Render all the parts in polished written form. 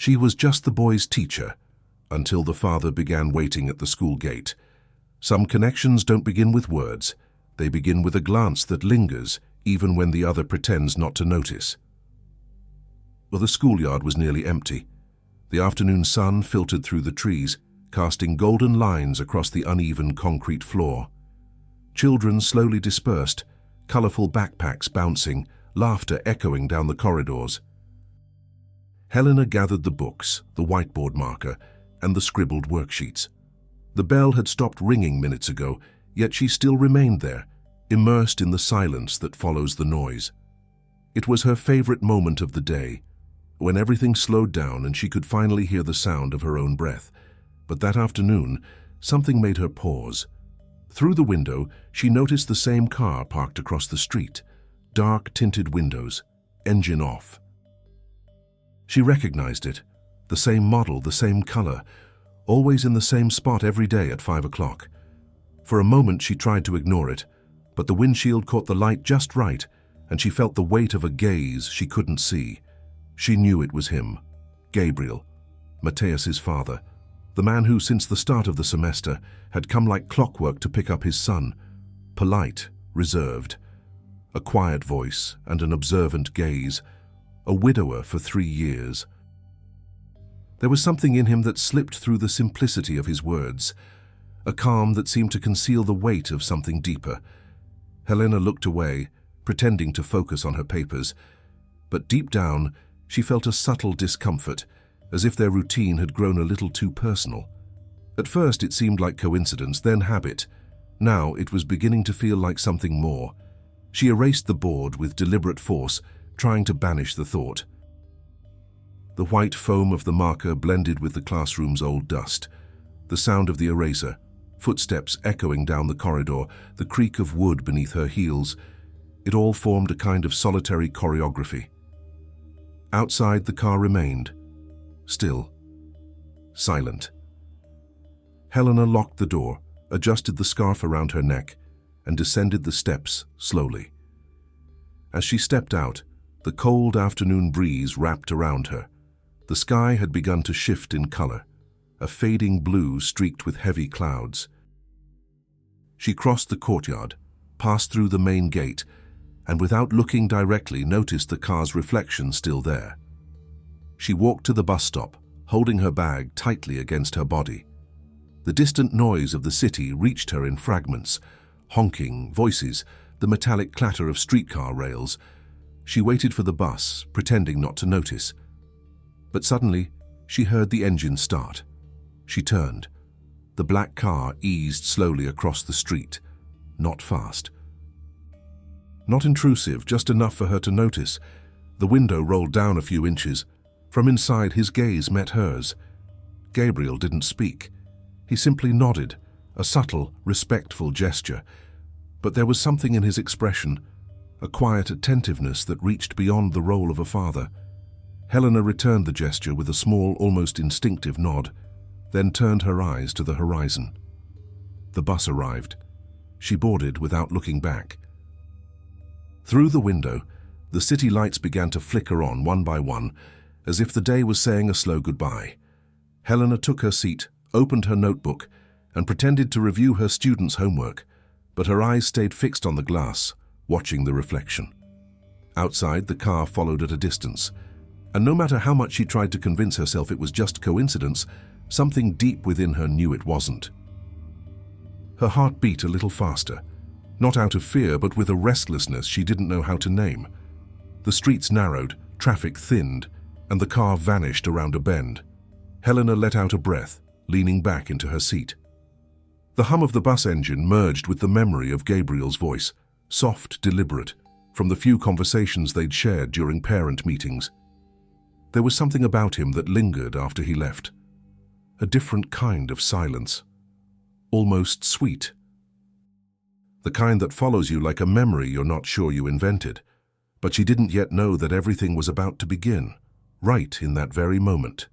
She was just the boy's teacher, until the father began waiting at the school gate. Some connections don't begin with words. They begin with a glance that lingers, even when the other pretends not to notice. Well, the schoolyard was nearly empty. The afternoon sun filtered through the trees, casting golden lines across the uneven concrete floor. Children slowly dispersed, colorful backpacks bouncing, laughter echoing down the corridors. Helena gathered the books, the whiteboard marker, and the scribbled worksheets. The bell had stopped ringing minutes ago, yet she still remained there, immersed in the silence that follows the noise. It was her favorite moment of the day, when everything slowed down and she could finally hear the sound of her own breath. But that afternoon, something made her pause. Through the window, she noticed the same car parked across the street. Dark tinted windows, engine off. She recognized it. The same model, the same color, always in the same spot every day at 5 o'clock. For a moment she tried to ignore it, but the windshield caught the light just right, and she felt the weight of a gaze she couldn't see. She knew it was him, Gabriel, Mateus's father, the man who, since the start of the semester, had come like clockwork to pick up his son, polite, reserved, a quiet voice and an observant gaze, a widower for 3 years. There was something in him that slipped through the simplicity of his words, a calm that seemed to conceal the weight of something deeper. Helena looked away, pretending to focus on her papers, but deep down she felt a subtle discomfort, as if their routine had grown a little too personal. At first it seemed like coincidence, then habit. Now it was beginning to feel like something more. She erased the board with deliberate force, trying to banish the thought. The white foam of the marker blended with the classroom's old dust. The sound of the eraser, footsteps echoing down the corridor, the creak of wood beneath her heels, it all formed a kind of solitary choreography. Outside, the car remained, still, silent. Helena locked the door, adjusted the scarf around her neck, and descended the steps slowly. As she stepped out, the cold afternoon breeze wrapped around her. The sky had begun to shift in color, a fading blue streaked with heavy clouds. She crossed the courtyard, passed through the main gate, and without looking directly noticed the car's reflection still there. She walked to the bus stop, holding her bag tightly against her body. The distant noise of the city reached her in fragments, honking, voices, the metallic clatter of streetcar rails. She waited for the bus, pretending not to notice. But suddenly, she heard the engine start. She turned. The black car eased slowly across the street, not fast. Not intrusive, just enough for her to notice. The window rolled down a few inches. From inside, his gaze met hers. Gabriel didn't speak. He simply nodded, a subtle, respectful gesture. But there was something in his expression, a quiet attentiveness that reached beyond the role of a father. Helena returned the gesture with a small, almost instinctive nod, then turned her eyes to the horizon. The bus arrived. She boarded without looking back. Through the window, the city lights began to flicker on one by one, as if the day was saying a slow goodbye. Helena took her seat, opened her notebook, and pretended to review her students' homework, but her eyes stayed fixed on the glass, watching the reflection. Outside, the car followed at a distance, and no matter how much she tried to convince herself it was just coincidence, something deep within her knew it wasn't. Her heart beat a little faster, not out of fear, but with a restlessness she didn't know how to name. The streets narrowed, traffic thinned, and the car vanished around a bend. Helena let out a breath, leaning back into her seat. The hum of the bus engine merged with the memory of Gabriel's voice, soft, deliberate, from the few conversations they'd shared during parent meetings. There was something about him that lingered after he left. A different kind of silence. Almost sweet. The kind that follows you like a memory you're not sure you invented, but she didn't yet know that everything was about to begin, right in that very moment.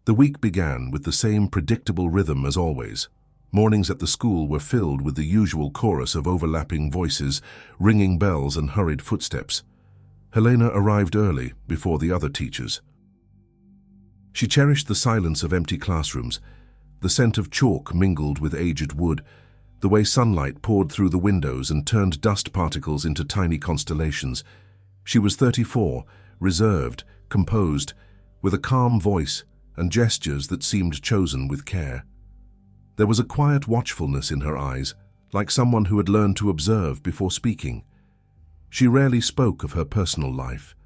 The week began with the same predictable rhythm as always. Mornings at the school were filled with the usual chorus of overlapping voices, ringing bells and hurried footsteps. Helena arrived early, before the other teachers. She cherished the silence of empty classrooms, the scent of chalk mingled with aged wood, the way sunlight poured through the windows and turned dust particles into tiny constellations. She was 34, reserved, composed, with a calm voice and gestures that seemed chosen with care. There was a quiet watchfulness in her eyes, like someone who had learned to observe before speaking. She rarely spoke of her personal life.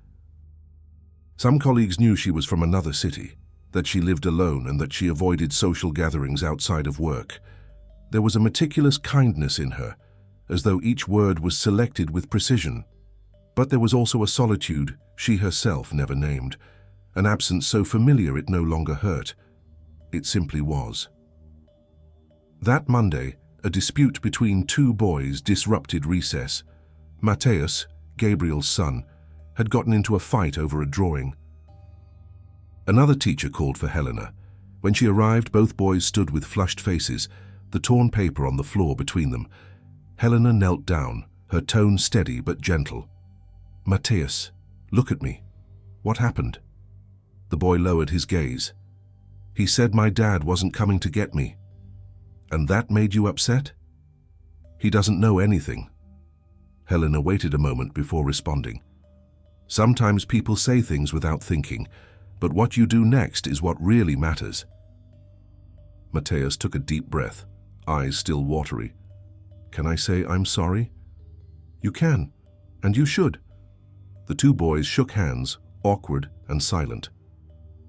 Some colleagues knew she was from another city, that she lived alone and that she avoided social gatherings outside of work. There was a meticulous kindness in her, as though each word was selected with precision. But there was also a solitude she herself never named, an absence so familiar it no longer hurt. It simply was. That Monday, a dispute between two boys disrupted recess. Mateus, Gabriel's son, had gotten into a fight over a drawing. Another teacher called for Helena. When she arrived, both boys stood with flushed faces, the torn paper on the floor between them. Helena knelt down, her tone steady but gentle. "Mateus, look at me. What happened?" The boy lowered his gaze. "He said my dad wasn't coming to get me." "And that made you upset?" "He doesn't know anything." Helena waited a moment before responding. "Sometimes people say things without thinking, but what you do next is what really matters." Mateus took a deep breath, eyes still watery. "Can I say I'm sorry?" "You can, and you should." The two boys shook hands, awkward and silent.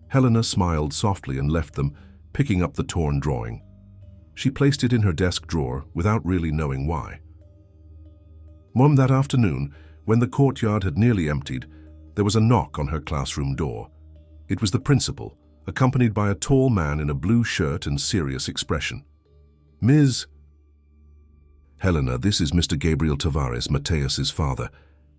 Helena smiled softly and left them, picking up the torn drawing. She placed it in her desk drawer without really knowing why. That afternoon, when the courtyard had nearly emptied, there was a knock on her classroom door. It was the principal, accompanied by a tall man in a blue shirt and serious expression. "Ms. Helena, this is Mr. Gabriel Tavares, Mateus's father."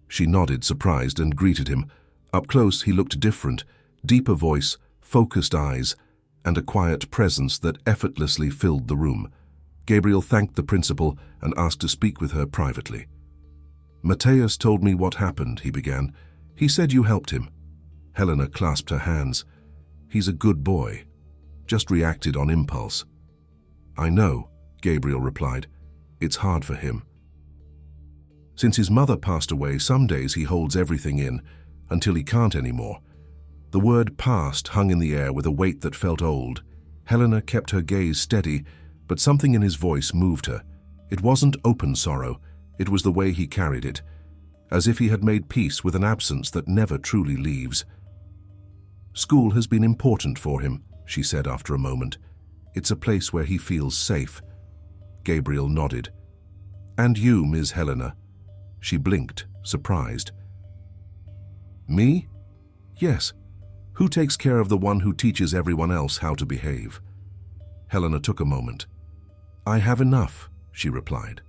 She nodded, surprised, and greeted him. Up close, he looked different, deeper voice, focused eyes, and a quiet presence that effortlessly filled the room. Gabriel thanked the principal and asked to speak with her privately. "Mateus told me what happened," he began. "He said you helped him." Helena clasped her hands. "He's a good boy. Just reacted on impulse." "I know," Gabriel replied. "It's hard for him. Since his mother passed away, some days he holds everything in, until he can't anymore." The word "past" hung in the air with a weight that felt old. Helena kept her gaze steady, but something in his voice moved her. It wasn't open sorrow, it was the way he carried it, as if he had made peace with an absence that never truly leaves. "School has been important for him," she said after a moment. "It's a place where he feels safe." Gabriel nodded. "And you, Ms. Helena?" She blinked, surprised. "Me? Yes. Who takes care of the one who teaches everyone else how to behave?" Helena took a moment. "I have enough," she replied.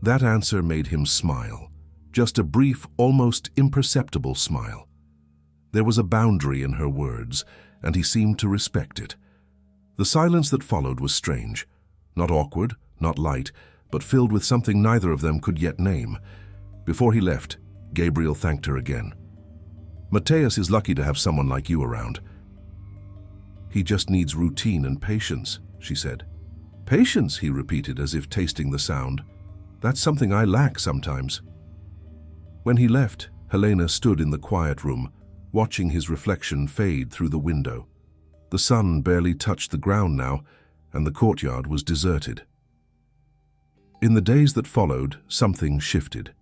That answer made him smile, just a brief, almost imperceptible smile. There was a boundary in her words, and he seemed to respect it. The silence that followed was strange, not awkward, not light, but filled with something neither of them could yet name. Before he left, Gabriel thanked her again. "Mateus is lucky to have someone like you around." "He just needs routine and patience," she said. "Patience," he repeated as if tasting the sound. "That's something I lack sometimes." When he left, Helena stood in the quiet room, watching his reflection fade through the window. The sun barely touched the ground now, and the courtyard was deserted. In the days that followed, something shifted.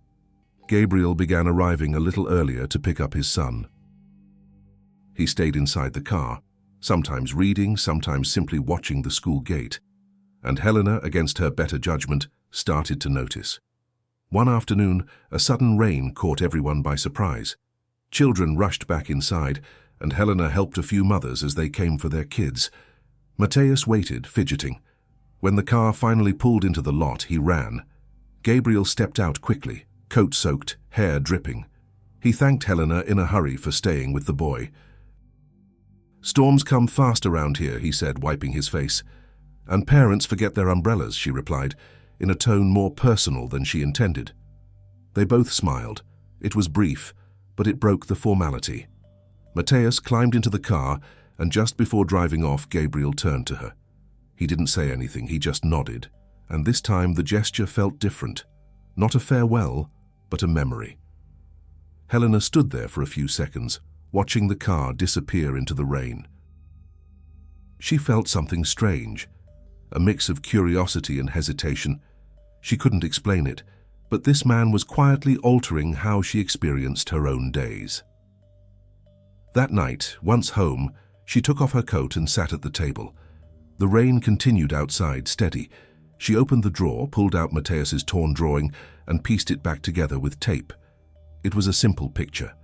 Gabriel began arriving a little earlier to pick up his son. He stayed inside the car, sometimes reading, sometimes simply watching the school gate. And Helena, against her better judgment, started to notice. One afternoon, a sudden rain caught everyone by surprise. Children rushed back inside, and Helena helped a few mothers as they came for their kids. Mateus waited, fidgeting. When the car finally pulled into the lot, he ran. Gabriel stepped out quickly, coat soaked, hair dripping. He thanked Helena in a hurry for staying with the boy. "Storms come fast around here," he said, wiping his face. "And parents forget their umbrellas," she replied, in a tone more personal than she intended. They both smiled. It was brief, but it broke the formality. Mateus climbed into the car, and just before driving off, Gabriel turned to her. He didn't say anything, he just nodded, and this time the gesture felt different. Not a farewell, but a memory. Helena stood there for a few seconds, watching the car disappear into the rain. She felt something strange, a mix of curiosity and hesitation. She couldn't explain it, but this man was quietly altering how she experienced her own days. That night, once home, she took off her coat and sat at the table. The rain continued outside, steady. She opened the drawer, pulled out Mateus's torn drawing, and pieced it back together with tape. It was a simple picture.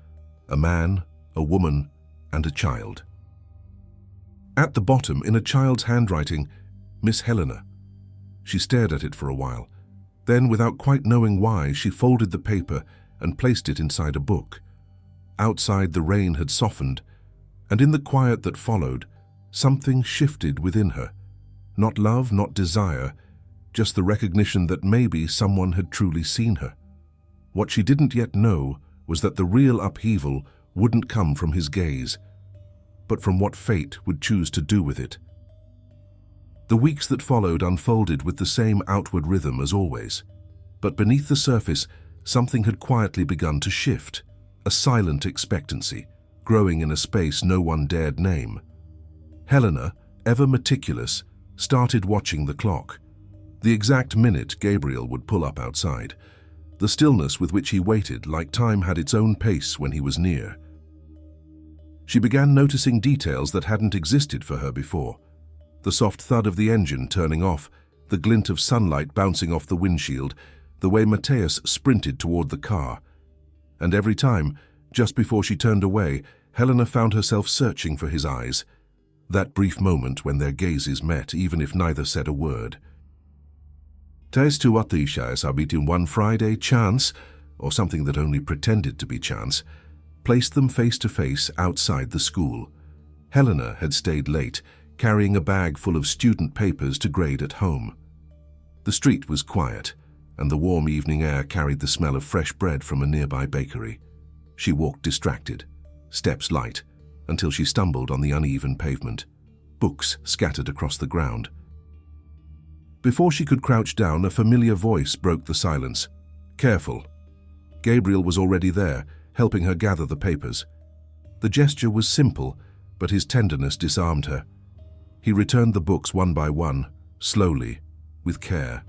A man, a woman, and a child. At the bottom, in a child's handwriting, Miss Helena. She stared at it for a while. Then, without quite knowing why, she folded the paper and placed it inside a book. Outside, the rain had softened, and in the quiet that followed, something shifted within her. Not love, not desire, just the recognition that maybe someone had truly seen her. What she didn't yet know was that the real upheaval wouldn't come from his gaze, but from what fate would choose to do with it. The weeks that followed unfolded with the same outward rhythm as always, but beneath the surface, something had quietly begun to shift, a silent expectancy, growing in a space no one dared name. Helena, ever meticulous, started watching the clock. The exact minute Gabriel would pull up outside. The stillness with which he waited, like time had its own pace when he was near. She began noticing details that hadn't existed for her before. The soft thud of the engine turning off, the glint of sunlight bouncing off the windshield, the way Mateus sprinted toward the car. And every time, just before she turned away, Helena found herself searching for his eyes. That brief moment when their gazes met, even if neither said a word. Testimonies habit in one Friday, chance, or something that only pretended to be chance, placed them face to face outside the school. Helena had stayed late, carrying a bag full of student papers to grade at home. The street was quiet, and the warm evening air carried the smell of fresh bread from a nearby bakery. She walked distracted, steps light, until she stumbled on the uneven pavement. Books scattered across the ground. Before she could crouch down, a familiar voice broke the silence. Careful. Gabriel was already there, helping her gather the papers. The gesture was simple, but his tenderness disarmed her. He returned the books one by one, slowly, with care.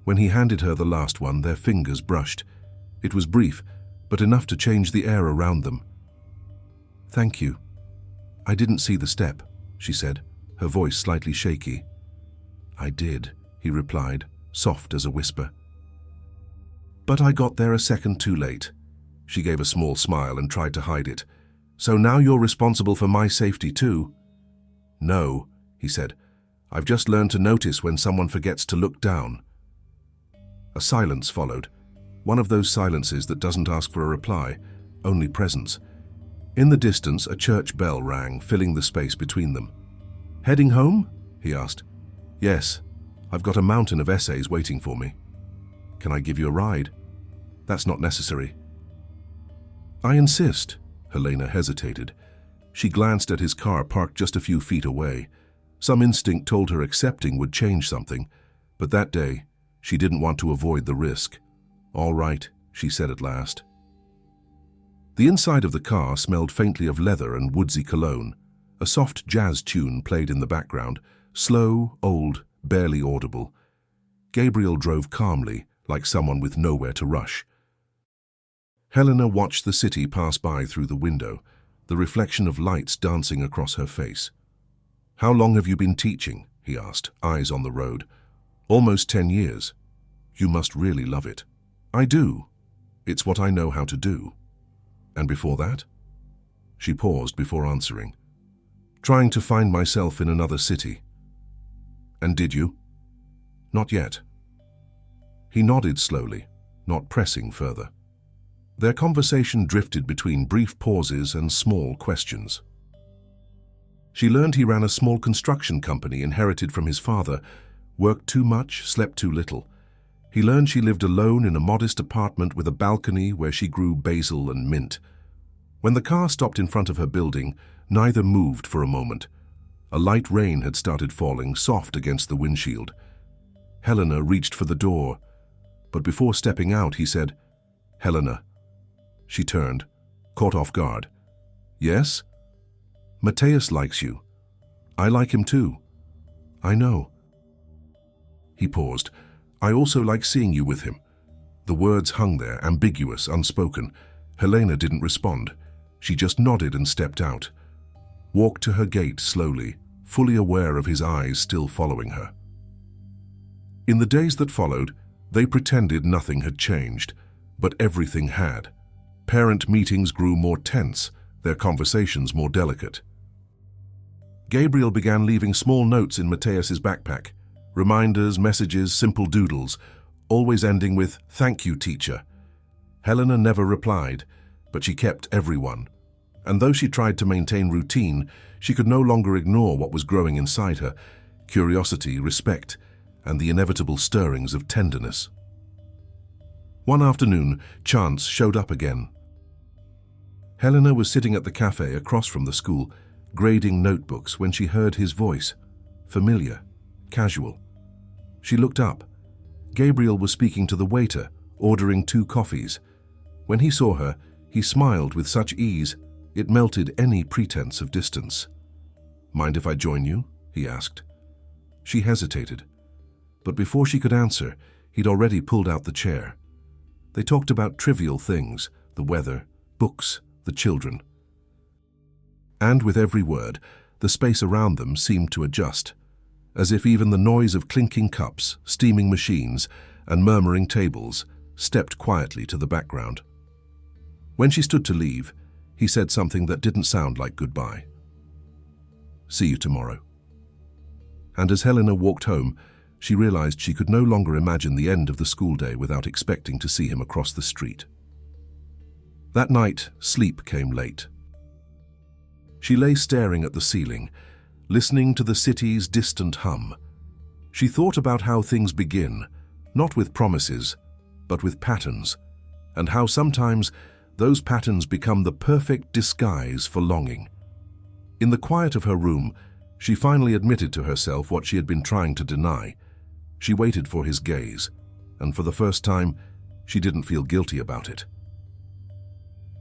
When he handed her the last one, their fingers brushed. It was brief, but enough to change the air around them. "Thank you. I didn't see the step," she said, her voice slightly shaky. "I did," he replied, soft as a whisper. "But I got there a second too late." She gave a small smile and tried to hide it. "So now you're responsible for my safety too?" "No," he said. "I've just learned to notice when someone forgets to look down." A silence followed, one of those silences that doesn't ask for a reply, only presence. In the distance, a church bell rang, filling the space between them. "Heading home?" he asked. "Yes. I've got a mountain of essays waiting for me." "Can I give you a ride?" "That's not necessary." "I insist." Helena hesitated. She glanced at his car parked just a few feet away. Some instinct told her accepting would change something, but that day, she didn't want to avoid the risk. "All right," she said at last. The inside of the car smelled faintly of leather and woodsy cologne. A soft jazz tune played in the background, slow, old, barely audible. Gabriel drove calmly, like someone with nowhere to rush. Helena watched the city pass by through the window, the reflection of lights dancing across her face. "How long have you been teaching?" he asked, eyes on the road. "Almost 10 years. You must really love it." "I do. It's what I know how to do." "And before that?" She paused before answering. "Trying to find myself in another city." "And did you?" "Not yet." He nodded slowly, not pressing further. Their conversation drifted between brief pauses and small questions. She learned he ran a small construction company inherited from his father, worked too much, slept too little. He learned she lived alone in a modest apartment with a balcony where she grew basil and mint. When the car stopped in front of her building, neither moved for a moment. A light rain had started falling, soft against the windshield. Helena reached for the door, but before stepping out, he said, "Helena." She turned, caught off guard. "Yes?" "Matthias likes you. I like him too." "I know." He paused. "I also like seeing you with him." The words hung there, ambiguous, unspoken. Helena didn't respond. She just nodded and stepped out. Walked to her gate slowly, fully aware of his eyes still following her. In the days that followed, they pretended nothing had changed, but everything had. Parent meetings grew more tense, their conversations more delicate. Gabriel began leaving small notes in Matthias's backpack. Reminders, messages, simple doodles, always ending with, "Thank you, teacher." Helena never replied, but she kept everyone. And though she tried to maintain routine, she could no longer ignore what was growing inside her: curiosity, respect, and the inevitable stirrings of tenderness. One afternoon, Chance showed up again. Helena was sitting at the cafe across from the school, grading notebooks, when she heard his voice. Familiar, casual. She looked up. Gabriel was speaking to the waiter, ordering 2 coffees. When he saw her, he smiled with such ease, it melted any pretense of distance. "Mind if I join you?" he asked. She hesitated, but before she could answer, he'd already pulled out the chair. They talked about trivial things, the weather, books, the children. And with every word, the space around them seemed to adjust, as if even the noise of clinking cups, steaming machines, and murmuring tables stepped quietly to the background. When she stood to leave, he said something that didn't sound like goodbye. "See you tomorrow." And as Helena walked home, she realized she could no longer imagine the end of the school day without expecting to see him across the street. That night, sleep came late. She lay staring at the ceiling, listening to the city's distant hum. She thought about how things begin, not with promises, but with patterns, and how sometimes those patterns become the perfect disguise for longing. In the quiet of her room, she finally admitted to herself what she had been trying to deny. She waited for his gaze, and for the first time, she didn't feel guilty about it.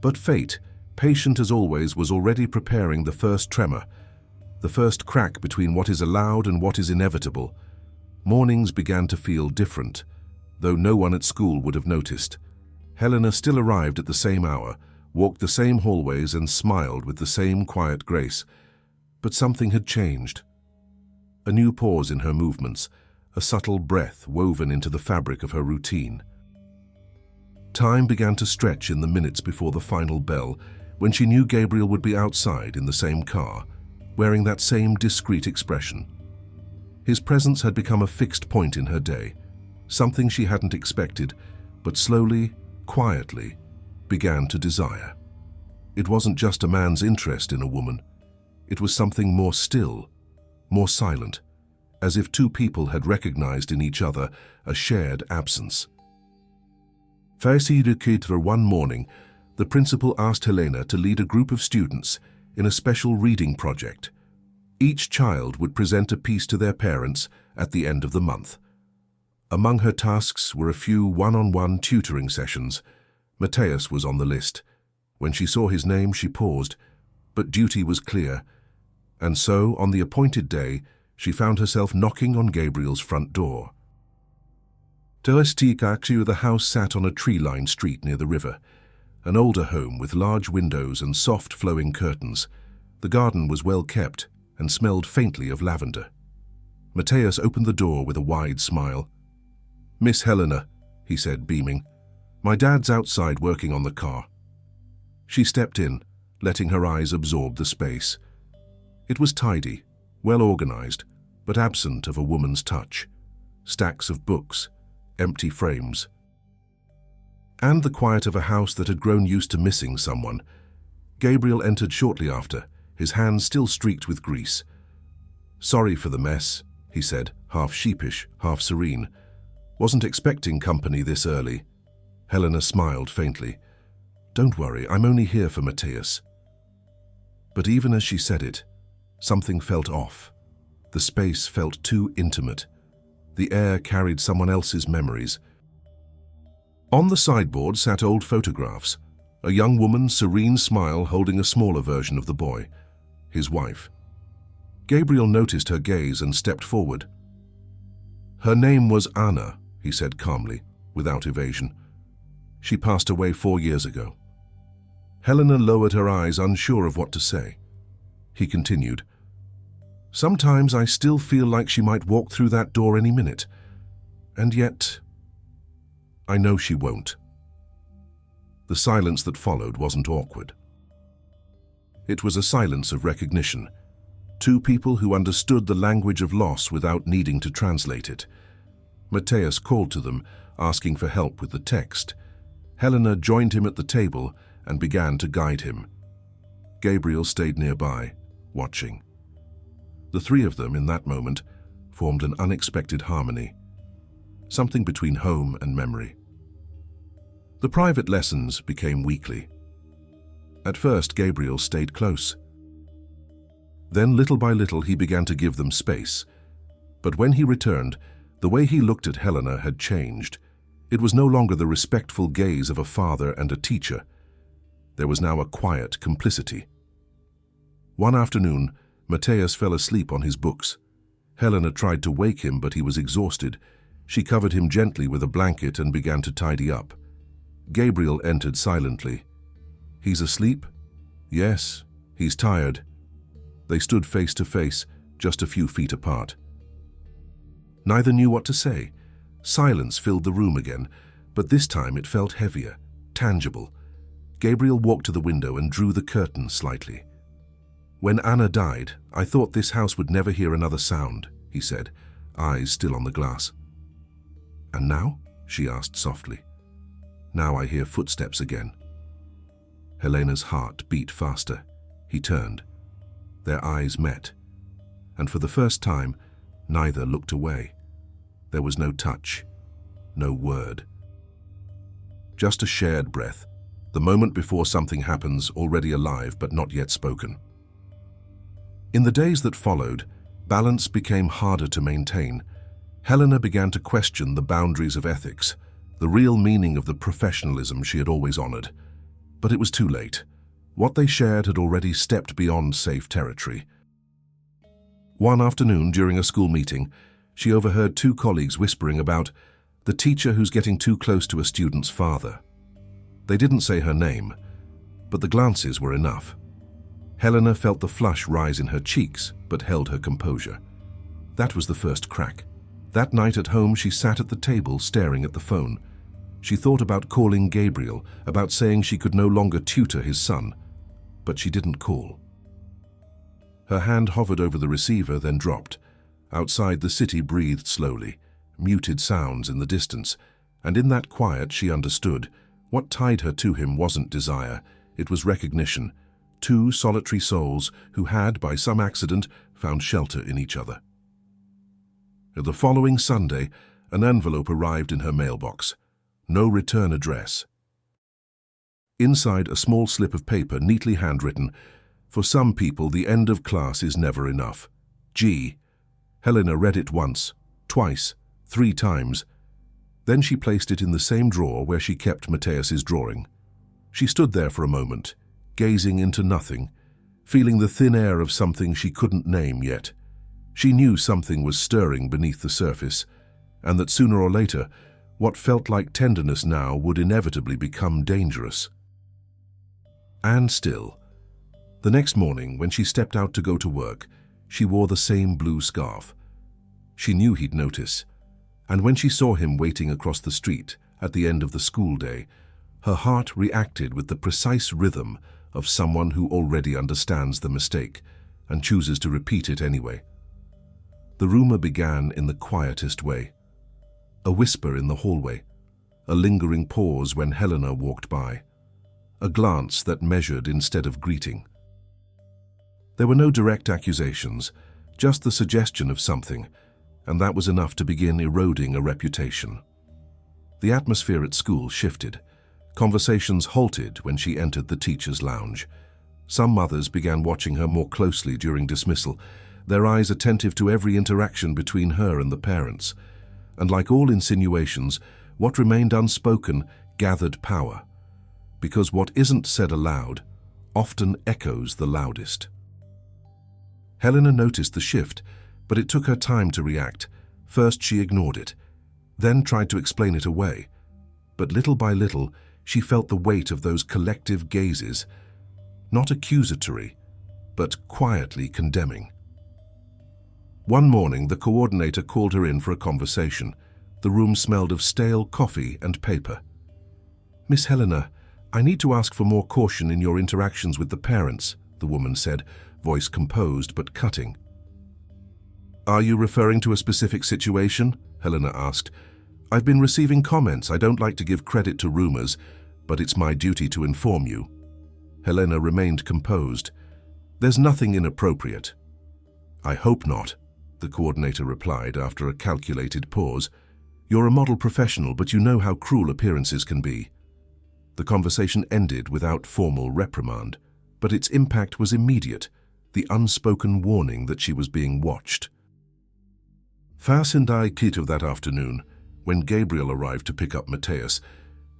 But fate, patient as always, was already preparing the first tremor, the first crack between what is allowed and what is inevitable. Mornings began to feel different, though no one at school would have noticed. Helena still arrived at the same hour, walked the same hallways, and smiled with the same quiet grace. But something had changed. A new pause in her movements, a subtle breath woven into the fabric of her routine. Time began to stretch in the minutes before the final bell, when she knew Gabriel would be outside in the same car, wearing that same discreet expression. His presence had become a fixed point in her day, something she hadn't expected, but slowly, quietly, began to desire. It wasn't just a man's interest in a woman. It was something more still, more silent, as if 2 people had recognized in each other a shared absence. One morning, the principal asked Helena to lead a group of students in a special reading project. Each child would present a piece to their parents at the end of the month. Among her tasks were a few one-on-one tutoring sessions. Matthias was on the list. When she saw his name, she paused, but duty was clear. And so, on the appointed day, she found herself knocking on Gabriel's front door. The house sat on a tree-lined street near the river, an older home with large windows and soft flowing curtains. The garden was well kept and smelled faintly of lavender. Matthias opened the door with a wide smile. "Miss Helena," he said, beaming. "My dad's outside working on the car." She stepped in, letting her eyes absorb the space. It was tidy, well organized, but absent of a woman's touch. Stacks of books, empty frames, and the quiet of a house that had grown used to missing someone. Gabriel entered shortly after, his hands still streaked with grease. "Sorry for the mess," he said, half sheepish, half serene. "Wasn't expecting company this early." Helena smiled faintly. "Don't worry, I'm only here for Matthias." But even as she said it, something felt off. The space felt too intimate. The air carried someone else's memories. On the sideboard sat old photographs, a young woman's serene smile holding a smaller version of the boy, his wife. Gabriel noticed her gaze and stepped forward. "Her name was Anna," he said calmly, without evasion. "She passed away 4 years ago." Helena lowered her eyes, unsure of what to say. He continued, "Sometimes I still feel like she might walk through that door any minute. And yet, I know she won't." The silence that followed wasn't awkward. It was a silence of recognition. Two people who understood the language of loss without needing to translate it. Matthias called to them, asking for help with the text. Helena joined him at the table and began to guide him. Gabriel stayed nearby, watching. The three of them, in that moment, formed an unexpected harmony, something between home and memory. The private lessons became weekly. At first, Gabriel stayed close. Then, little by little, he began to give them space. But when he returned, the way he looked at Helena had changed. It was no longer the respectful gaze of a father and a teacher. There was now a quiet complicity. One afternoon, Matthias fell asleep on his books. Helena tried to wake him, but he was exhausted. She covered him gently with a blanket and began to tidy up. Gabriel entered silently. "He's asleep?" "Yes, he's tired." They stood face to face, just a few feet apart. Neither knew what to say. Silence filled the room again, but this time it felt heavier, tangible. Gabriel walked to the window and drew the curtain slightly. "When Anna died, I thought this house would never hear another sound," he said, eyes still on the glass. "And now?" she asked softly. "Now I hear footsteps again." Helena's heart beat faster. He turned. Their eyes met, and for the first time, neither looked away. There was no touch, no word. Just a shared breath, the moment before something happens, already alive but not yet spoken. In the days that followed, balance became harder to maintain. Helena began to question the boundaries of ethics, the real meaning of the professionalism she had always honored. But it was too late. What they shared had already stepped beyond safe territory. One afternoon, during a school meeting, she overheard two colleagues whispering about the teacher who's getting too close to a student's father. They didn't say her name, but the glances were enough. Helena felt the flush rise in her cheeks, but held her composure. That was the first crack. That night at home, she sat at the table staring at the phone. She thought about calling Gabriel, about saying she could no longer tutor his son, but she didn't call. Her hand hovered over the receiver, then dropped. Outside, the city breathed slowly, muted sounds in the distance, and in that quiet she understood. What tied her to him wasn't desire, it was recognition. Two solitary souls who had, by some accident, found shelter in each other. The following Sunday, an envelope arrived in her mailbox. No return address. Inside, a small slip of paper, neatly handwritten. For some people, the end of class is never enough. G. Helena read it once, twice, 3 times. Then she placed it in the same drawer where she kept Matthias's drawing. She stood there for a moment, gazing into nothing, feeling the thin air of something she couldn't name yet. She knew something was stirring beneath the surface, and that sooner or later, what felt like tenderness now would inevitably become dangerous. And still, the next morning, when she stepped out to go to work, she wore the same blue scarf. She knew he'd notice, and when she saw him waiting across the street at the end of the school day, her heart reacted with the precise rhythm of someone who already understands the mistake and chooses to repeat it anyway. The rumor began in the quietest way. A whisper in the hallway, a lingering pause when Helena walked by, a glance that measured instead of greeting. There were no direct accusations, just the suggestion of something, and that was enough to begin eroding a reputation. The atmosphere at school shifted. Conversations halted when she entered the teacher's lounge. Some mothers began watching her more closely during dismissal, their eyes attentive to every interaction between her and the parents. And like all insinuations, what remained unspoken gathered power, because what isn't said aloud often echoes the loudest. Helena noticed the shift, but it took her time to react. First she ignored it, then tried to explain it away. But little by little, she felt the weight of those collective gazes, not accusatory, but quietly condemning. One morning, the coordinator called her in for a conversation. The room smelled of stale coffee and paper. "Miss Helena, I need to ask for more caution in your interactions with the parents," the woman said, voice composed but cutting. "Are you referring to a specific situation?" Helena asked. "I've been receiving comments. I don't like to give credit to rumors, but it's my duty to inform you." Helena remained composed. "There's nothing inappropriate." "I hope not," the coordinator replied after a calculated pause. "You're a model professional, but you know how cruel appearances can be." The conversation ended without formal reprimand, but its impact was immediate, the unspoken warning that she was being watched. Farsindai Kito that afternoon, when Gabriel arrived to pick up Mateus,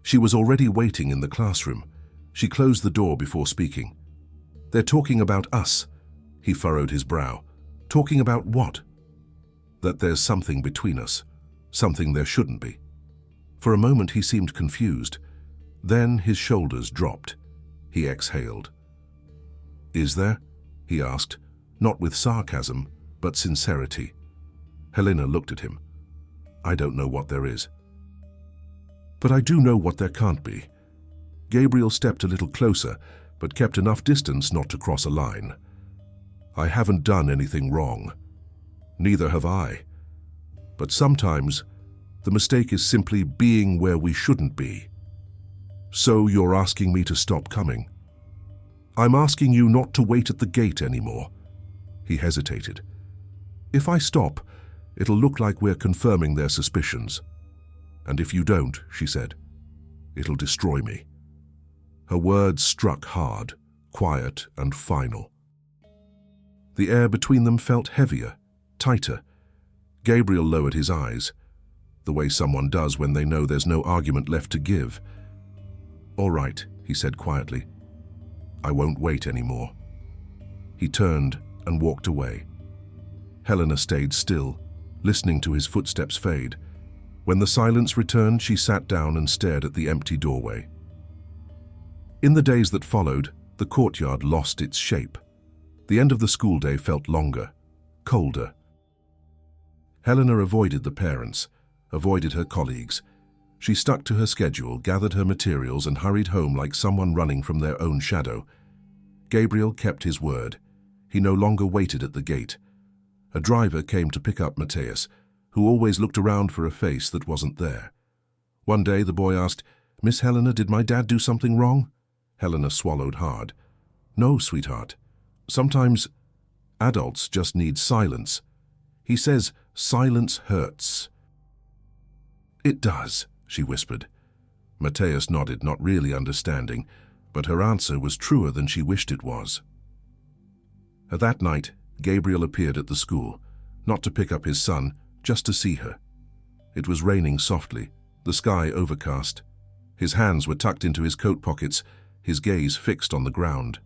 she was already waiting in the classroom. She closed the door before speaking. "They're talking about us." He furrowed his brow. "Talking about what?" "That there's something between us, something there shouldn't be." For a moment he seemed confused. Then his shoulders dropped. He exhaled. "Is there?" he asked, not with sarcasm, but sincerity. Helena looked at him. "I don't know what there is. But I do know what there can't be." Gabriel stepped a little closer, but kept enough distance not to cross a line. "I haven't done anything wrong. Neither have I. But sometimes the mistake is simply being where we shouldn't be." "So you're asking me to stop coming?" "I'm asking you not to wait at the gate anymore." He hesitated. "If I stop, it'll look like we're confirming their suspicions. And if you don't," she said, "it'll destroy me." Her words struck hard, quiet and final. The air between them felt heavier, tighter. Gabriel lowered his eyes, the way someone does when they know there's no argument left to give. "All right," he said quietly. "I won't wait anymore." He turned and walked away. Helena stayed still, listening to his footsteps fade. When the silence returned, she sat down and stared at the empty doorway. In the days that followed, the courtyard lost its shape. The end of the school day felt longer, colder. Helena avoided the parents, avoided her colleagues. She stuck to her schedule, gathered her materials, and hurried home like someone running from their own shadow. Gabriel kept his word. He no longer waited at the gate. A driver came to pick up Mateus, who always looked around for a face that wasn't there. One day the boy asked, "Miss Helena, did my dad do something wrong?" Helena swallowed hard. "No, sweetheart. Sometimes adults just need silence. He says silence hurts." "It does," she whispered. Mateus nodded, not really understanding, but her answer was truer than she wished it was. That night, Gabriel appeared at the school, not to pick up his son, just to see her. It was raining softly, the sky overcast. His hands were tucked into his coat pockets, his gaze fixed on the ground.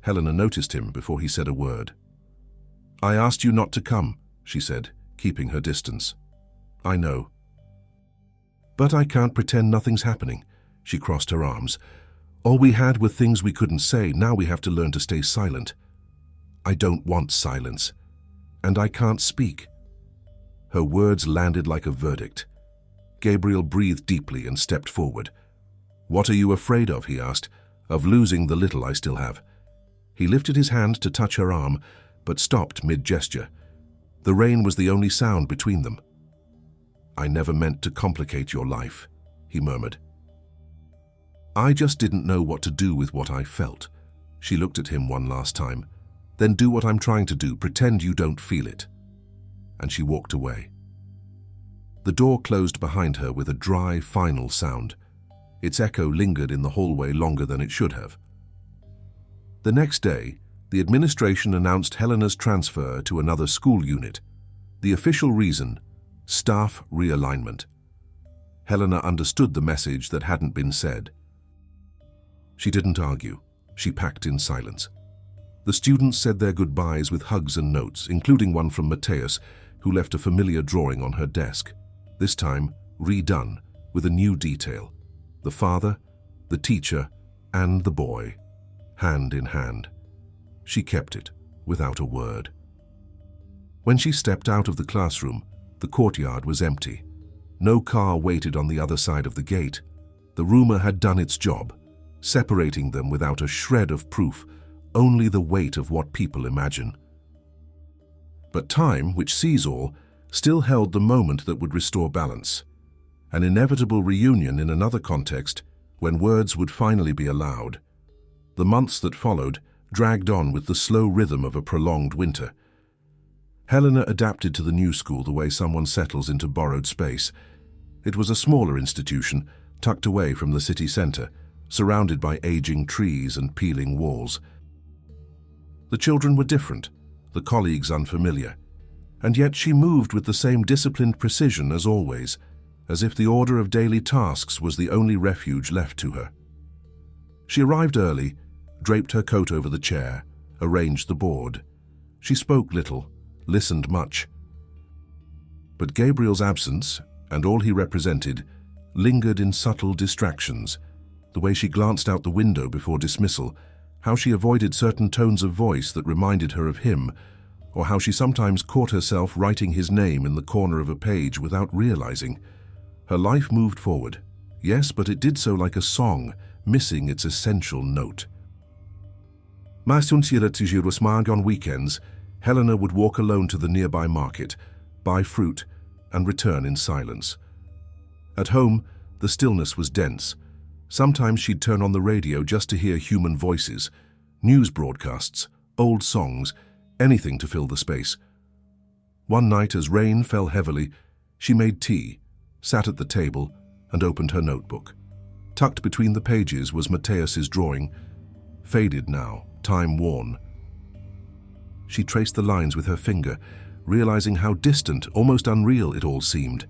Helena noticed him before he said a word. "I asked you not to come," she said, keeping her distance. "I know. But I can't pretend nothing's happening." She crossed her arms. "All we had were things we couldn't say. Now we have to learn to stay silent. I don't want silence. And I can't speak." Her words landed like a verdict. Gabriel breathed deeply and stepped forward. "What are you afraid of?" he asked. "Of losing the little I still have." He lifted his hand to touch her arm, but stopped mid-gesture. The rain was the only sound between them. "I never meant to complicate your life," he murmured. "I just didn't know what to do with what I felt." She looked at him one last time. "Then do what I'm trying to do, pretend you don't feel it." And she walked away. The door closed behind her with a dry, final sound. Its echo lingered in the hallway longer than it should have. The next day, the administration announced Helena's transfer to another school unit. The official reason: staff realignment. Helena understood the message that hadn't been said. She didn't argue. She packed in silence. The students said their goodbyes with hugs and notes, including one from Mateus, who left a familiar drawing on her desk, this time redone with a new detail: the father, the teacher, and the boy, hand in hand. She kept it without a word. When she stepped out of the classroom, the courtyard was empty. No car waited on the other side of the gate. The rumor had done its job, separating them without a shred of proof, only the weight of what people imagine. But time, which sees all, still held the moment that would restore balance. An inevitable reunion in another context, when words would finally be allowed. The months that followed dragged on with the slow rhythm of a prolonged winter. Helena adapted to the new school the way someone settles into borrowed space. It was a smaller institution, tucked away from the city center, surrounded by aging trees and peeling walls. The children were different, the colleagues unfamiliar, and yet she moved with the same disciplined precision as always, as if the order of daily tasks was the only refuge left to her. She arrived early, draped her coat over the chair, arranged the board. She spoke little, listened much. But Gabriel's absence, and all he represented, lingered in subtle distractions. The way she glanced out the window before dismissal, how she avoided certain tones of voice that reminded her of him, or how she sometimes caught herself writing his name in the corner of a page without realizing. Her life moved forward, yes, but it did so like a song, missing its essential note. Mais un toujours on weekends, Helena would walk alone to the nearby market, buy fruit, and return in silence. At home, the stillness was dense. Sometimes she'd turn on the radio just to hear human voices, news broadcasts, old songs, anything to fill the space. One night, as rain fell heavily, she made tea, sat at the table, and opened her notebook. Tucked between the pages was Mateus's drawing, faded now, time-worn. She traced the lines with her finger, realizing how distant, almost unreal it all seemed.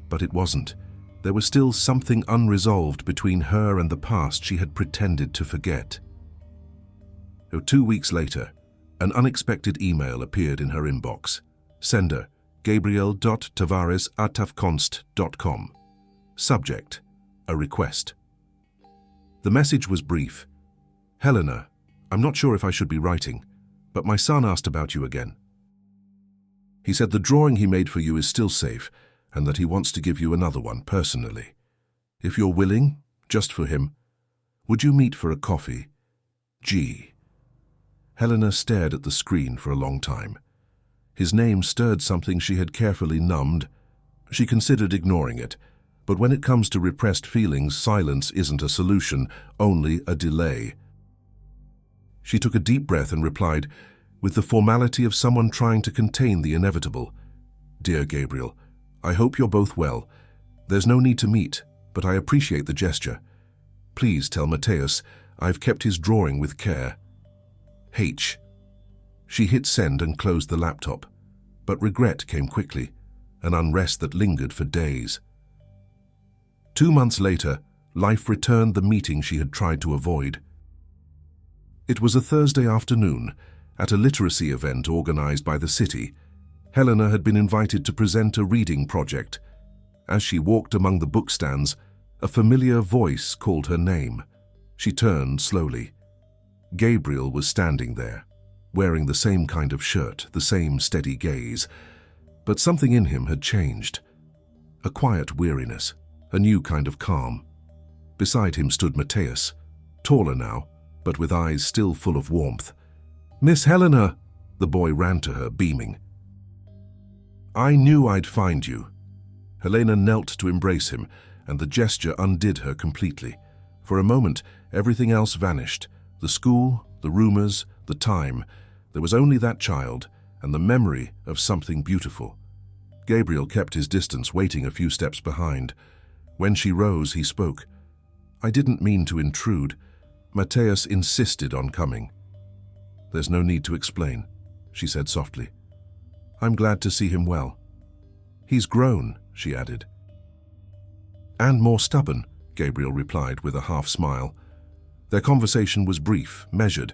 But it wasn't. There was still something unresolved between her and the past she had pretended to forget. 2 weeks later, an unexpected email appeared in her inbox. Sender: gabriel.tavares@tafconst.com. Subject: a request. The message was brief. Helena, I'm not sure if I should be writing, but my son asked about you again. He said the drawing he made for you is still safe, and that he wants to give you another one personally. If you're willing, just for him, would you meet for a coffee? G. Helena stared at the screen for a long time. His name stirred something she had carefully numbed. She considered ignoring it, but when it comes to repressed feelings, silence isn't a solution, only a delay. She took a deep breath and replied, with the formality of someone trying to contain the inevitable. Dear Gabriel, I hope you're both well. There's no need to meet, but I appreciate the gesture. Please tell Mateus I've kept his drawing with care. H. She hit send and closed the laptop, but regret came quickly, an unrest that lingered for days. 2 months later, life returned the meeting she had tried to avoid. It was a Thursday afternoon, at a literacy event organized by the city. Helena had been invited to present a reading project. As she walked among the bookstands, a familiar voice called her name. She turned slowly. Gabriel was standing there, wearing the same kind of shirt, the same steady gaze. But something in him had changed. A quiet weariness, a new kind of calm. Beside him stood Mateus, taller now, but with eyes still full of warmth. "Miss Helena!" The boy ran to her, beaming. "I knew I'd find you." Helena knelt to embrace him, and the gesture undid her completely. For a moment, everything else vanished. The school, the rumors, the time. There was only that child, and the memory of something beautiful. Gabriel kept his distance, waiting a few steps behind. When she rose, he spoke. I didn't mean to intrude. Mateus insisted on coming. There's no need to explain, she said softly. I'm glad to see him well. He's grown, she added. And more stubborn, Gabriel replied with a half smile. Their conversation was brief, measured,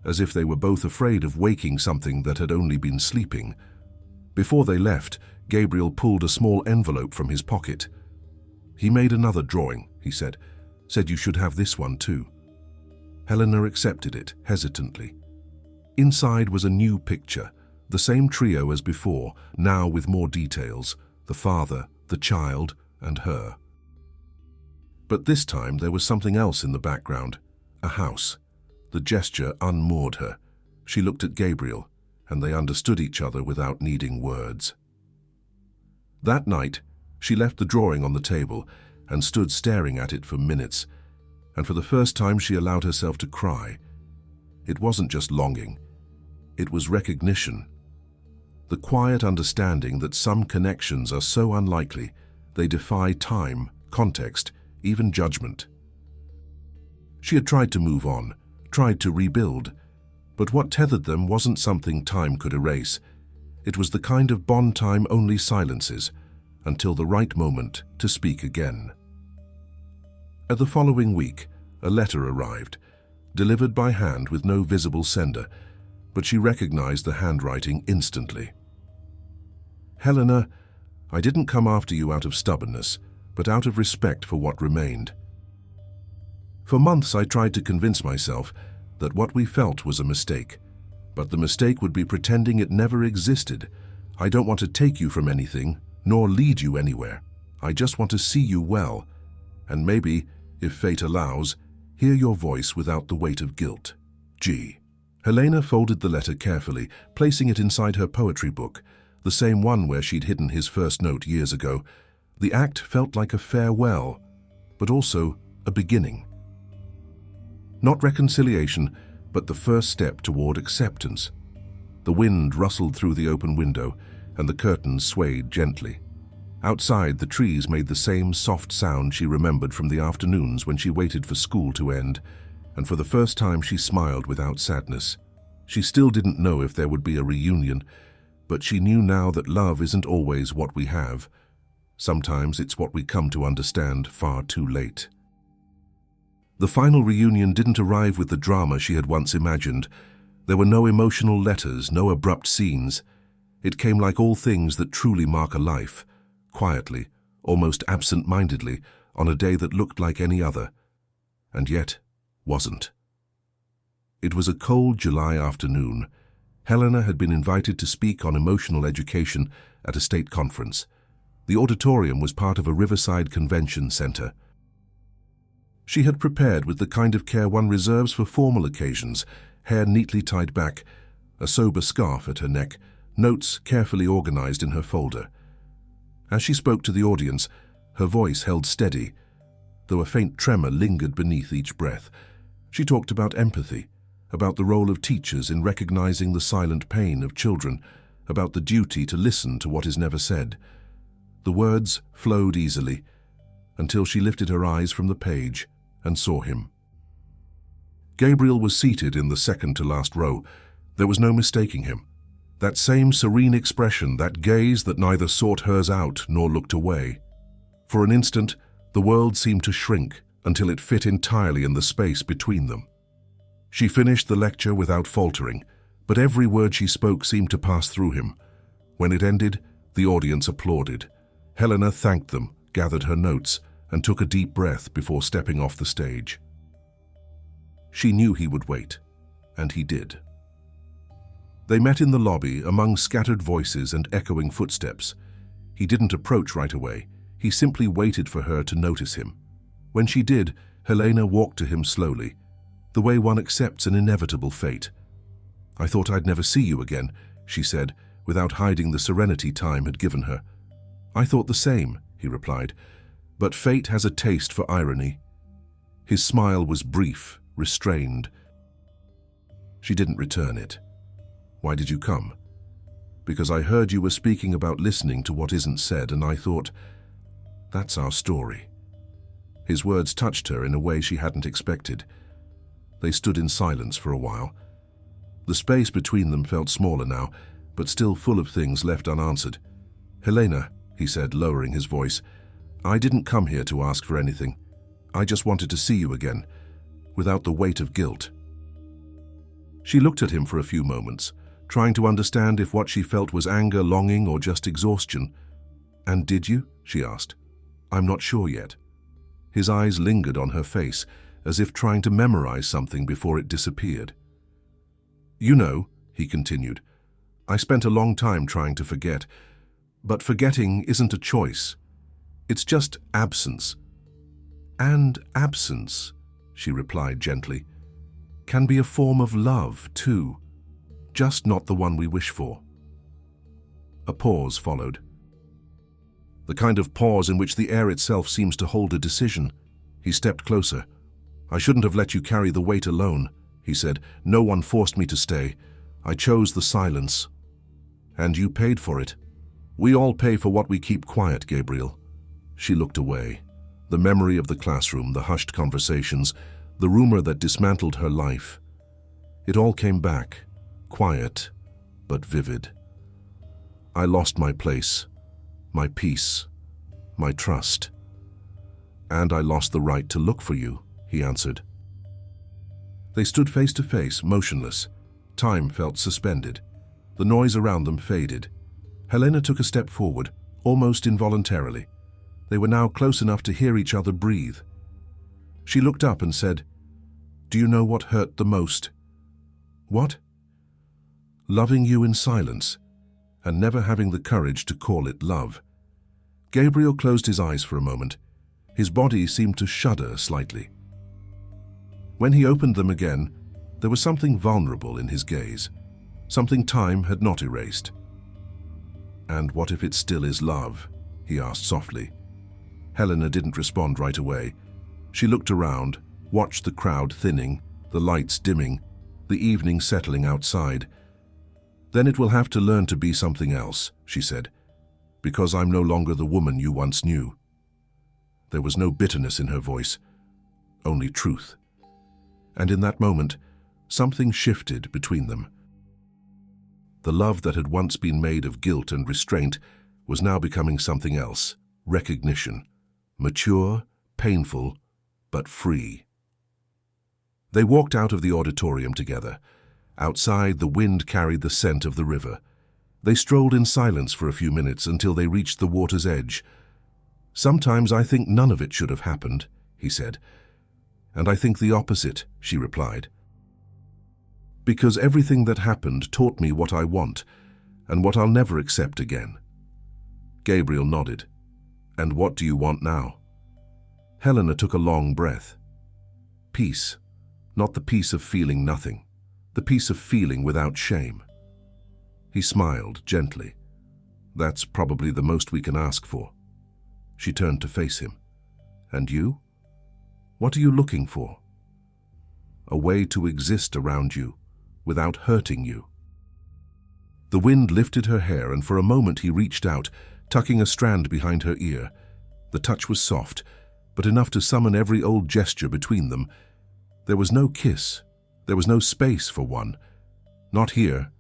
as if they were both afraid of waking something that had only been sleeping. Before they left, Gabriel pulled a small envelope from his pocket. He made another drawing, he said you should have this one too. Helena accepted it, hesitantly. Inside was a new picture, the same trio as before, now with more details, the father, the child, and her. But this time there was something else in the background, a house. The gesture unmoored her. She looked at Gabriel, and they understood each other without needing words. That night, she left the drawing on the table and stood staring at it for minutes, and for the first time she allowed herself to cry. It wasn't just longing, it was recognition. The quiet understanding that some connections are so unlikely, they defy time, context, even judgment. She had tried to move on, tried to rebuild, but what tethered them wasn't something time could erase. It was the kind of bond time only silences, until the right moment to speak again. At the following week, a letter arrived, delivered by hand with no visible sender, but she recognized the handwriting instantly. Helena, I didn't come after you out of stubbornness, but out of respect for what remained. For months I tried to convince myself that what we felt was a mistake, but the mistake would be pretending it never existed. I don't want to take you from anything, nor lead you anywhere. I just want to see you well, and maybe, if fate allows, hear your voice without the weight of guilt. G. Helena folded the letter carefully, placing it inside her poetry book, the same one where she'd hidden his first note years ago. The act felt like a farewell, but also a beginning. Not reconciliation, but the first step toward acceptance. The wind rustled through the open window, and the curtains swayed gently. Outside, the trees made the same soft sound she remembered from the afternoons when she waited for school to end, and for the first time she smiled without sadness. She still didn't know if there would be a reunion, but she knew now that love isn't always what we have. Sometimes it's what we come to understand far too late. The final reunion didn't arrive with the drama she had once imagined. There were no emotional letters, no abrupt scenes. It came like all things that truly mark a life, quietly, almost absent-mindedly, on a day that looked like any other, and yet wasn't. It was a cold July afternoon. Helena had been invited to speak on emotional education at a state conference. The auditorium was part of a riverside convention center. She had prepared with the kind of care one reserves for formal occasions, hair neatly tied back, a sober scarf at her neck, notes carefully organized in her folder. As she spoke to the audience, her voice held steady, though a faint tremor lingered beneath each breath. She talked about empathy, about the role of teachers in recognizing the silent pain of children, about the duty to listen to what is never said. The words flowed easily, until she lifted her eyes from the page and saw him. Gabriel was seated in the second-to-last row. There was no mistaking him. That same serene expression, that gaze that neither sought hers out nor looked away. For an instant, the world seemed to shrink until it fit entirely in the space between them. She finished the lecture without faltering, but every word she spoke seemed to pass through him. When it ended, the audience applauded. Helena thanked them, gathered her notes, and took a deep breath before stepping off the stage. She knew he would wait, and he did. They met in the lobby among scattered voices and echoing footsteps. He didn't approach right away. He simply waited for her to notice him. When she did, Helena walked to him slowly, the way one accepts an inevitable fate. "I thought I'd never see you again," she said, without hiding the serenity time had given her. "I thought the same," he replied, "but fate has a taste for irony." His smile was brief, restrained. She didn't return it. "Why did you come?" "Because I heard you were speaking about listening to what isn't said, and I thought, that's our story." His words touched her in a way she hadn't expected. They stood in silence for a while. The space between them felt smaller now, but still full of things left unanswered. "Helena," he said, lowering his voice, "I didn't come here to ask for anything. I just wanted to see you again, without the weight of guilt." She looked at him for a few moments, trying to understand if what she felt was anger, longing, or just exhaustion. "And did you?" she asked. "I'm not sure yet." His eyes lingered on her face, as if trying to memorize something before it disappeared. "You know," he continued, "I spent a long time trying to forget, but forgetting isn't a choice. It's just absence." "And absence," she replied gently, "can be a form of love, too, just not the one we wish for." A pause followed. The kind of pause in which the air itself seems to hold a decision. He stepped closer. "I shouldn't have let you carry the weight alone," he said. "No one forced me to stay. I chose the silence. And you paid for it. We all pay for what we keep quiet, Gabriel." She looked away. The memory of the classroom, the hushed conversations, the rumor that dismantled her life. It all came back, quiet but vivid. "I lost my place, my peace, my trust. And I lost the right to look for you," he answered. They stood face to face, motionless. Time felt suspended. The noise around them faded. Helena took a step forward, almost involuntarily. They were now close enough to hear each other breathe. She looked up and said, "Do you know what hurt the most?" "What?" "Loving you in silence, and never having the courage to call it love." Gabriel closed his eyes for a moment. His body seemed to shudder slightly. When he opened them again, there was something vulnerable in his gaze, something time had not erased. "And what if it still is love?" he asked softly. Helena didn't respond right away. She looked around, watched the crowd thinning, the lights dimming, the evening settling outside. "Then it will have to learn to be something else," she said, "because I'm no longer the woman you once knew." There was no bitterness in her voice, only truth. And in that moment, something shifted between them. The love that had once been made of guilt and restraint was now becoming something else, recognition, mature, painful, but free. They walked out of the auditorium together. Outside, the wind carried the scent of the river. They strolled in silence for a few minutes until they reached the water's edge. "Sometimes I think none of it should have happened," he said. "And I think the opposite," she replied. "Because everything that happened taught me what I want, and what I'll never accept again." Gabriel nodded. "And what do you want now?" Helena took a long breath. "Peace, not the peace of feeling nothing, the peace of feeling without shame." He smiled gently. "That's probably the most we can ask for." She turned to face him. "And you? What are you looking for?" "A way to exist around you, without hurting you." The wind lifted her hair, and for a moment he reached out, tucking a strand behind her ear. The touch was soft, but enough to summon every old gesture between them. There was no kiss. There was no space for one. Not here,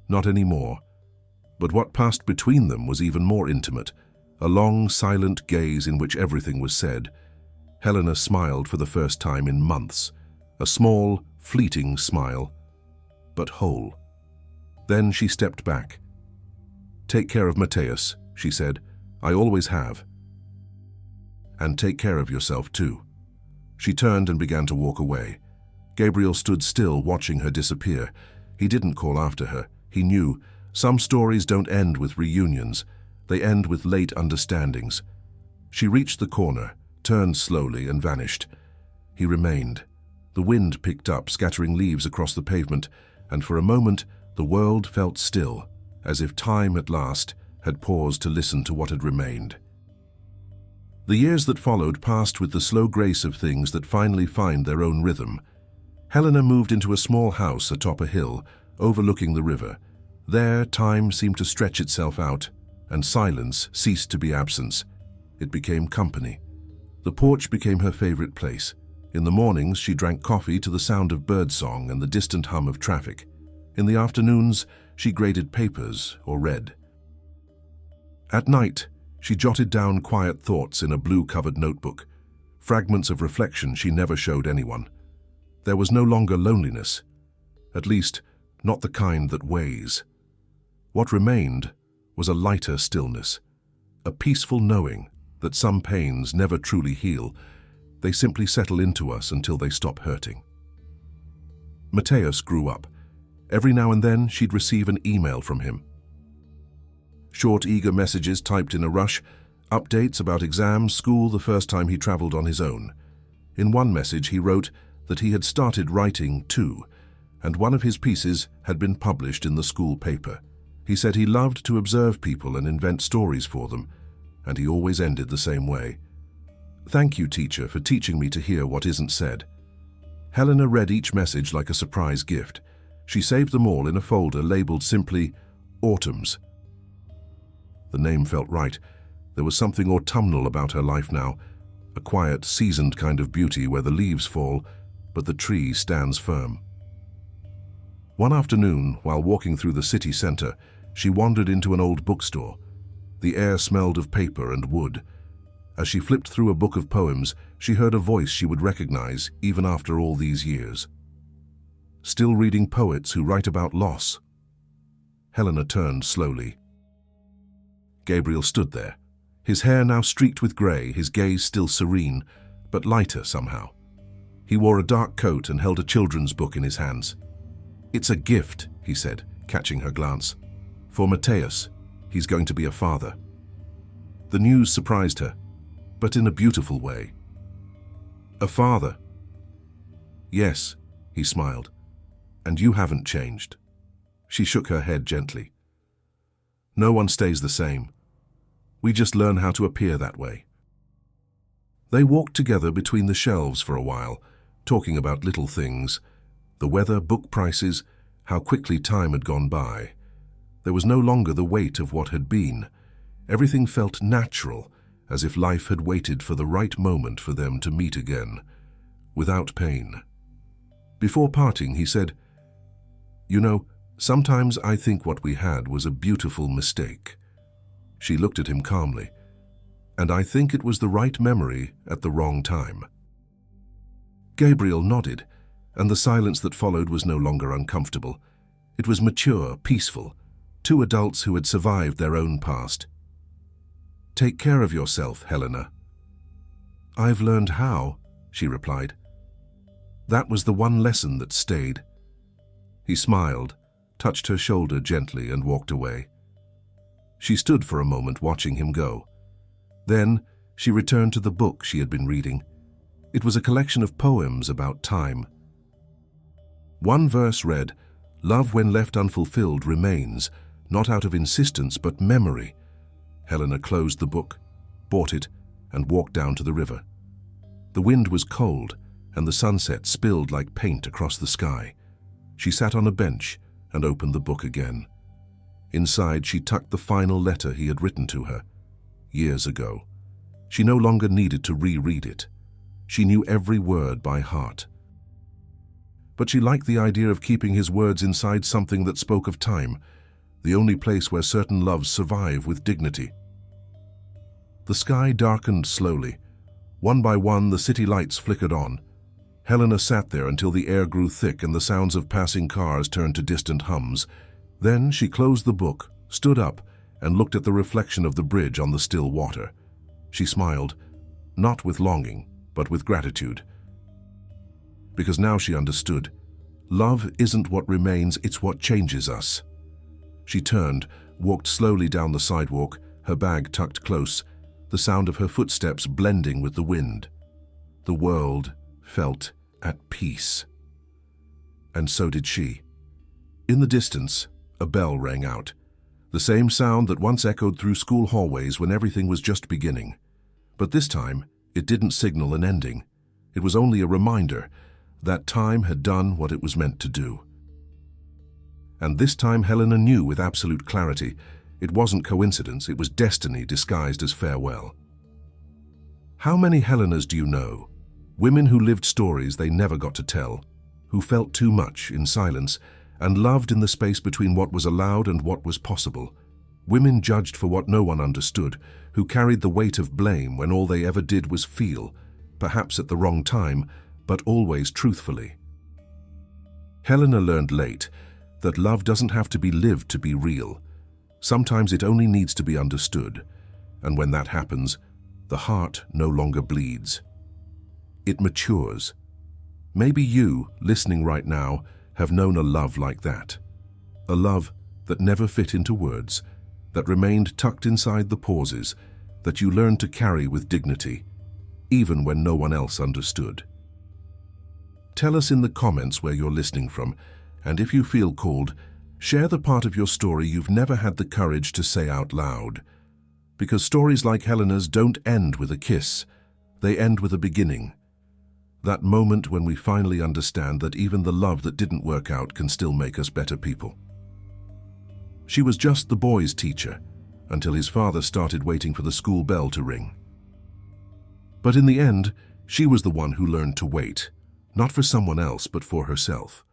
not anymore. But what passed between them was even more intimate, a long, silent gaze in which everything was said. Helena smiled for the first time in months, a small, fleeting smile, but whole. Then she stepped back. "Take care of Mateus," she said. "I always have. And take care of yourself too." She turned and began to walk away. Gabriel stood still, watching her disappear. He didn't call after her. He knew some stories don't end with reunions. They end with late understandings. She reached the corner, turned slowly, and vanished. He remained. The wind picked up, scattering leaves across the pavement, and for a moment the world felt still, as if time at last had paused to listen to what had remained. The years that followed passed with the slow grace of things that finally find their own rhythm. Helena moved into a small house atop a hill, overlooking the river. There, time seemed to stretch itself out, and silence ceased to be absence. It became company. The porch became her favorite place. In the mornings, she drank coffee to the sound of birdsong and the distant hum of traffic. In the afternoons, she graded papers or read. At night, she jotted down quiet thoughts in a blue-covered notebook, fragments of reflection she never showed anyone. There was no longer loneliness, at least not the kind that weighs. What remained was a lighter stillness, a peaceful knowing that some pains never truly heal. They simply settle into us until they stop hurting. Mateus grew up. Every now and then, she'd receive an email from him. Short, eager messages typed in a rush, updates about exams, school, the first time he traveled on his own. In one message, he wrote that he had started writing too, and one of his pieces had been published in the school paper. He said he loved to observe people and invent stories for them, and he always ended the same way. "Thank you, teacher, for teaching me to hear what isn't said." Helena read each message like a surprise gift. She saved them all in a folder labeled simply Autumns. The name felt right. There was something autumnal about her life now, a quiet, seasoned kind of beauty where the leaves fall, but the tree stands firm. One afternoon, while walking through the city center, she wandered into an old bookstore. The air smelled of paper and wood. As she flipped through a book of poems, she heard a voice she would recognize even after all these years. "Still reading poets who write about loss?" Helena turned slowly. Gabriel stood there, his hair now streaked with gray, his gaze still serene, but lighter somehow. He wore a dark coat and held a children's book in his hands. "It's a gift," he said, catching her glance. "For Mateus, he's going to be a father." The news surprised her, but in a beautiful way. "A father?" "Yes," he smiled. "And you haven't changed." She shook her head gently. "No one stays the same. We just learn how to appear that way." They walked together between the shelves for a while, talking about little things, the weather, book prices, how quickly time had gone by. There was no longer the weight of what had been. Everything felt natural, as if life had waited for the right moment for them to meet again, without pain. Before parting, he said, "You know, sometimes I think what we had was a beautiful mistake." She looked at him calmly. "And I think it was the right memory at the wrong time." Gabriel nodded, and the silence that followed was no longer uncomfortable. It was mature, peaceful, two adults who had survived their own past. "Take care of yourself, Helena." "I've learned how," she replied. That was the one lesson that stayed. He smiled, touched her shoulder gently, and walked away. She stood for a moment watching him go. Then she returned to the book she had been reading. It was a collection of poems about time. One verse read, "Love when left unfulfilled remains, not out of insistence but memory." Helena closed the book, bought it, and walked down to the river. The wind was cold, and the sunset spilled like paint across the sky. She sat on a bench and opened the book again. Inside, she tucked the final letter he had written to her, years ago. She no longer needed to reread it. She knew every word by heart. But she liked the idea of keeping his words inside something that spoke of time, the only place where certain loves survive with dignity. The sky darkened slowly. One by one, the city lights flickered on. Helena sat there until the air grew thick and the sounds of passing cars turned to distant hums. Then she closed the book, stood up, and looked at the reflection of the bridge on the still water. She smiled, not with longing, but with gratitude. Because now she understood. Love isn't what remains, it's what changes us. She turned, walked slowly down the sidewalk, her bag tucked close, the sound of her footsteps blending with the wind. The world felt at peace. And so did she. In the distance, a bell rang out, the same sound that once echoed through school hallways when everything was just beginning. But this time, it didn't signal an ending. It was only a reminder that time had done what it was meant to do. And this time Helena knew with absolute clarity, it wasn't coincidence, it was destiny disguised as farewell. How many Helenas do you know? Women who lived stories they never got to tell, who felt too much in silence, and loved in the space between what was allowed and what was possible. Women judged for what no one understood, who carried the weight of blame when all they ever did was feel, perhaps at the wrong time, but always truthfully. Helena learned late that love doesn't have to be lived to be real. Sometimes it only needs to be understood, and when that happens, the heart no longer bleeds. It matures. Maybe you, listening right now, have known a love like that. A love that never fit into words, that remained tucked inside the pauses, that you learned to carry with dignity, even when no one else understood. Tell us in the comments where you're listening from, and if you feel called, share the part of your story you've never had the courage to say out loud. Because stories like Helena's don't end with a kiss, they end with a beginning. That moment when we finally understand that even the love that didn't work out can still make us better people. She was just the boy's teacher, until his father started waiting for the school bell to ring. But in the end, she was the one who learned to wait, not for someone else but for herself.